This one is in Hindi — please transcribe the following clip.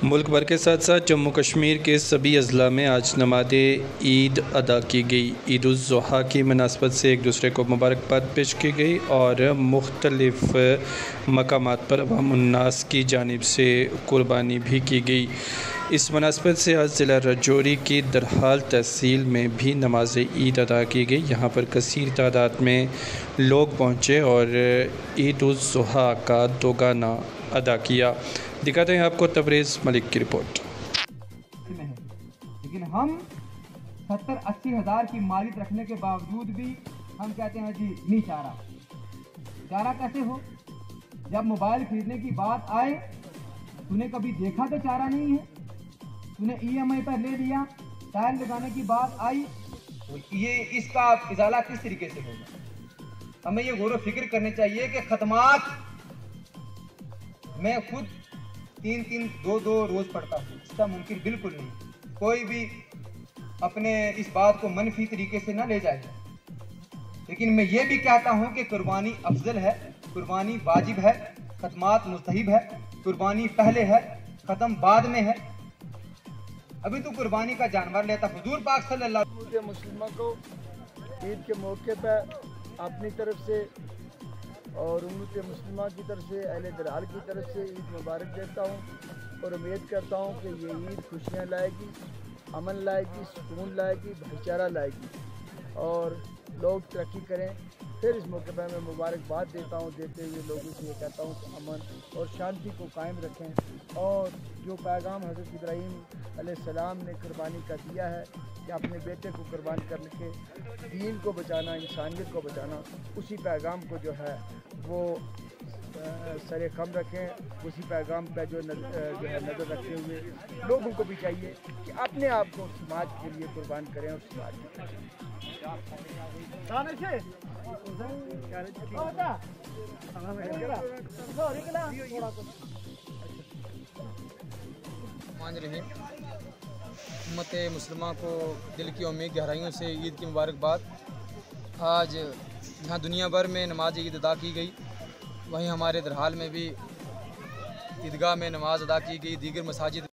मुल्क भर के साथ साथ जम्मू कश्मीर के सभी अजला में आज नमाज़ ईद अदा की गई। ईद उज़ ज़ुहा की मुनासबत से एक दूसरे को मुबारकबाद पेश की गई और मुख्तलिफ़ मकामात पर अवाम उन्नास की जानिब से कुर्बानी भी की गई। इस मुनासबत से आज ज़िला राजौरी की दरहाल तहसील में भी नमाज ईद अदा की गई। यहाँ पर कसीर तादाद में लोग पहुँचे और ईद उज़ ज़ुहा का दोगाना अदा किया। दिखाते हैं आपको तबरेज़ मलिक की रिपोर्ट। लेकिन हम 70-80 हज़ार की मालियत रखने के बावजूद भी हम कहते हैं जी नहीं चारा कैसे हो? जब मोबाइल खरीदने की बात आए, तूने कभी देखा तो चारा नहीं है, तूने EMI पर ले लिया, टायर लगाने की बात आई तो ये इसका इजाला किस तरीके से होगा? हमें ये गौर व फिक्र करनी चाहिए कि खदमात मैं खुद 3-3, 2-2 रोज पढ़ता हूँ, इसका मुमकिन बिल्कुल नहीं। कोई भी अपने इस बात को मनफी तरीके से ना ले जाए, लेकिन मैं ये भी कहता हूँ कि कुर्बानी अफजल है, कुर्बानी वाजिब है, खदमात मुस्तहिब है, कुर्बानी पहले है, ख़त्म बाद में है। अभी तो कुर्बानी का जानवर लेता हुजूर पाक सल्लल्लाहु अलैहि वसल्लम मुस्लिमों को ईद के मौके पर अपनी तरफ से और उम्मत मुस्लिमा की तरफ से, अहले दरहाल की तरफ से ईद मुबारक देता हूँ और उम्मीद करता हूँ कि ये ईद खुशियाँ लाएगी, अमन लाएगी, सुकून लाएगी, भाईचारा लाएगी और लोग तरक्की करें। फिर इस मौके पर मैं मुबारकबाद देता हूँ, देते हुए लोगों से ये कहता हूँ कि अमन और शांति को कायम रखें और जो पैगाम हज़रत इब्राहीम अलैहिस्सलाम ने कुर्बानी का दिया है कि अपने बेटे को कुर्बान करके दीन को बचाना, इंसानियत को बचाना, उसी पैगाम को जो है वो सरे कम रखें। उसी पैगाम पर जो है नज़र रखते हुए लोगों को भी चाहिए कि अपने आप को समाज के लिए कुर्बान करें और समाज रहे। उम्मत मुस्लिमा को दिल की उम्मीद गहराइयों से ईद की मुबारकबाद। आज यहाँ दुनिया भर में नमाज ईद अदा की गई, वहीं हमारे दरहाल में भी ईदगाह में नमाज अदा की गई, दीगर मसाजिद